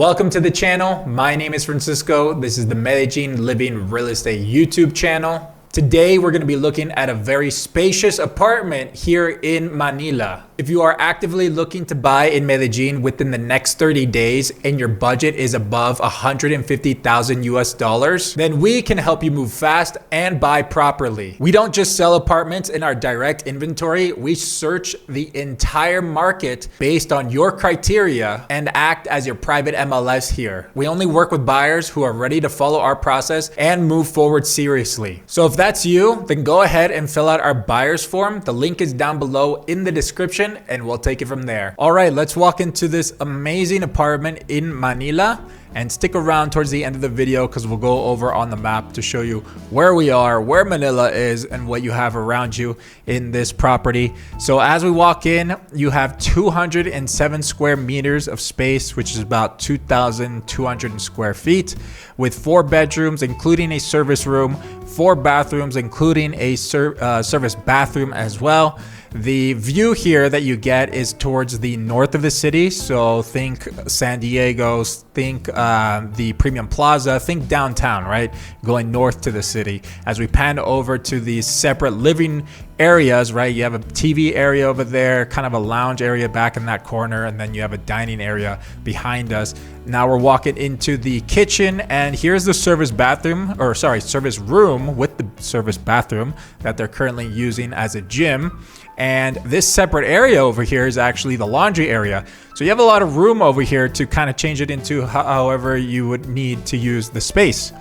Welcome to the channel. My name is Francisco. This is the Medellin Living Real Estate YouTube channel. Today, we're going to be looking at a very spacious apartment here in Manila. If you are actively looking to buy in Medellin within the next 30 days and your budget is above 150,000 US dollars, then we can help you move fast and buy properly. We don't just sell apartments in our direct inventory. We search the entire market based on your criteria and act as your private MLS here. We only work with buyers who are ready to follow our process and move forward seriously. So if that's you, then go ahead and fill out our buyer's form. The link is down below in the description and we'll take it from there. All right, let's walk into this amazing apartment in Manila and stick around towards the end of the video because we'll go over on the map to show you where we are, where Manila is, and what you have around you in this property. So as we walk in, you have 207 square meters of space, which is about 2,200 square feet, with 4 bedrooms, including a service room, 4 bathrooms, including a service bathroom as well. The view here that you get is towards the north of the city. So think San Diego, think the Premium Plaza, think downtown, right? Going north to the city. As we pan over to these separate living areas, right? You have a TV area over there, kind of a lounge area back in that corner, and then you have a dining area behind us. Now we're walking into the kitchen, and here's the service room with the service bathroom that they're currently using as a gym. And this separate area over here is actually the laundry area. So you have a lot of room over here to kind of change it into however you would need to use the space.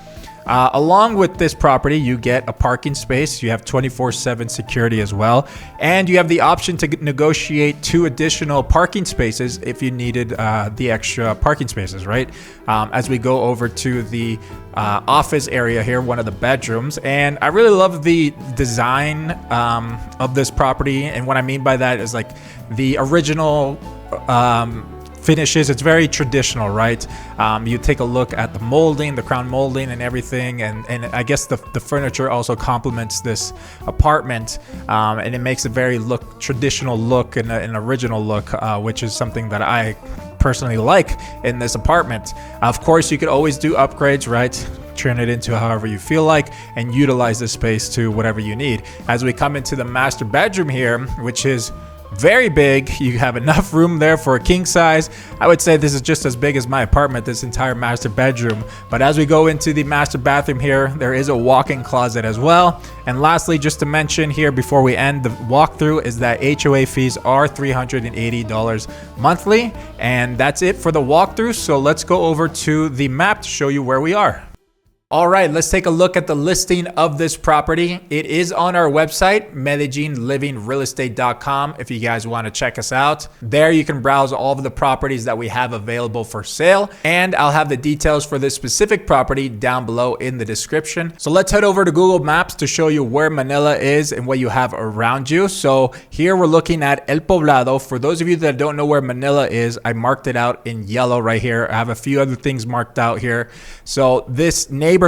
Along with this property, you get a parking space. You have 24/7 security as well. And you have the option to negotiate 2 additional parking spaces if you needed the extra parking spaces, right? As we go over to the office area here, one of the bedrooms. And I really love the design of this property. And what I mean by that is like the original finishes. It's very traditional, right? You take a look at the molding, the crown molding and everything, and I guess the furniture also complements this apartment, and it makes a very traditional look and an original look, which is something that I personally like in this apartment. Of course, you could always do upgrades, right? Turn it into however you feel like and utilize the space to whatever you need. As we come into the master bedroom here, which is very big, you have enough room there for a king size. I would say this is just as big as my apartment, this entire master bedroom. But as we go into the master bathroom here, there is a walk-in closet as well. And lastly, just to mention here before we end the walkthrough, is that HOA fees are $380 monthly. And that's it for the walkthrough. So let's go over to the map to show you where we are. All right, let's take a look at the listing of this property. It is on our website, MedellinLivingRealEstate.com, if you guys want to check us out. There you can browse all of the properties that we have available for sale, and I'll have the details for this specific property down below in the description. So let's head over to Google Maps to show you where Manila is and what you have around you. So here we're looking at El Poblado. For those of you that don't know where Manila is, I marked it out in yellow right here. I have a few other things marked out here. So this neighborhood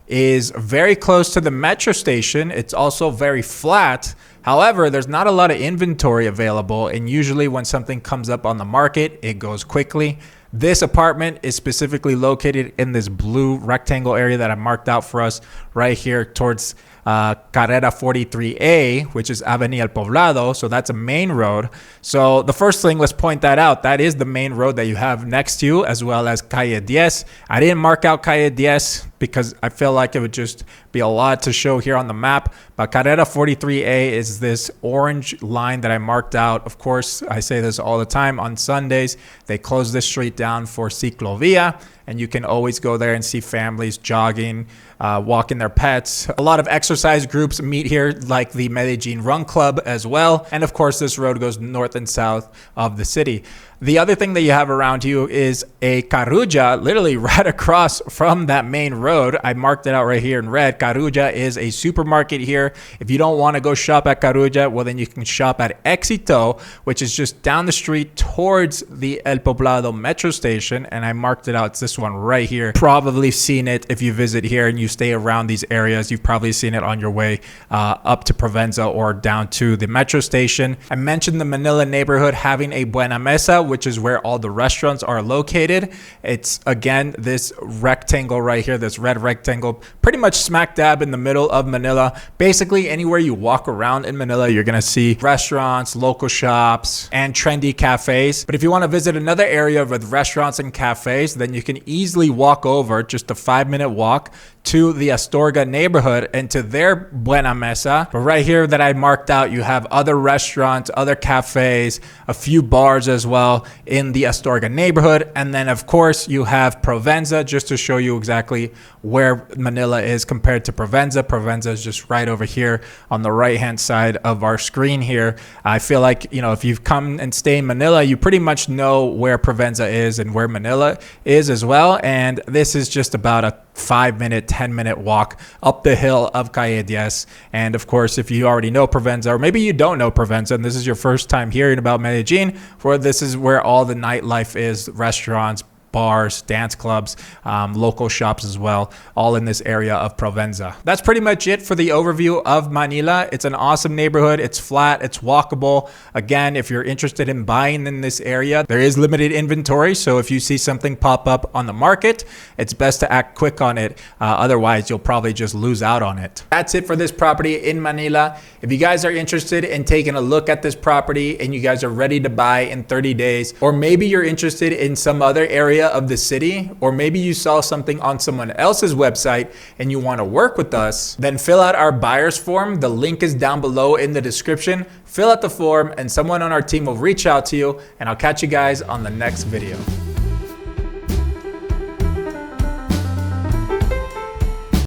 is very close to the metro station. It's also very flat. However, there's not a lot of inventory available, and usually when something comes up on the market, it goes quickly. This apartment is specifically located in this blue rectangle area that I marked out for us right here towards Carrera 43A, which is Avenida El Poblado. So that's a main road. So the first thing, let's point that out. That is the main road that you have next to you, as well as Calle 10. I didn't mark out Calle 10 because I feel like it would just be a lot to show here on the map. But Carrera 43A is this orange line that I marked out. Of course, I say this all the time. On Sundays, they close this street down for ciclovia, and you can always go there and see families jogging, walking their pets. A lot of exercise groups meet here, like the Medellin Run Club as well. And of course, this road goes north and south of the city. The other thing that you have around you is a Carulla, literally right across from that main road. I marked it out right here in red. Carulla is a supermarket here. If you don't want to go shop at Carulla, well, then you can shop at Éxito, which is just down the street towards the El Poblado metro station. And I marked it out. It's this one right here. Probably seen it if you visit here and you stay around these areas. You've probably seen it on your way up to Provenza or down to the metro station. I mentioned the Manila neighborhood having a Buena Mesa, which is where all the restaurants are located. It's again this rectangle right here, this red rectangle, pretty much smack dab in the middle of Manila. Basically, anywhere you walk around in Manila, you're gonna see restaurants, local shops, and trendy cafes. But if you want to visit another area with restaurants and cafes, then you can easily walk over, just a 5-minute walk, to the Astorga neighborhood and to their Buena Mesa. But right here that I marked out, you have other restaurants, other cafes, a few bars as well in the Astorga neighborhood. And then of course you have Provenza, just to show you exactly where Manila is compared to Provenza. Provenza is just right over here on the right hand side of our screen here. I feel like, you know, if you've come and stay in Manila, you pretty much know where Provenza is and where Manila is as well. And this is just about a 5-minute, 10-minute walk up the hill of Calle 10. And of course, if you already know Provenza, or maybe you don't know Provenza and this is your first time hearing about Medellin, this is where all the nightlife is, restaurants, bars, dance clubs, local shops as well, all in this area of Provenza. That's pretty much it for the overview of Manila. It's an awesome neighborhood. It's flat, it's walkable. Again, if you're interested in buying in this area, there is limited inventory. So if you see something pop up on the market, it's best to act quick on it. Otherwise, you'll probably just lose out on it. That's it for this property in Manila. If you guys are interested in taking a look at this property and you guys are ready to buy in 30 days, or maybe you're interested in some other area of the city, or maybe you saw something on someone else's website and you want to work with us, then fill out our buyer's form. The link is down below in the description. Fill out the form and someone on our team will reach out to you, and I'll catch you guys on the next video.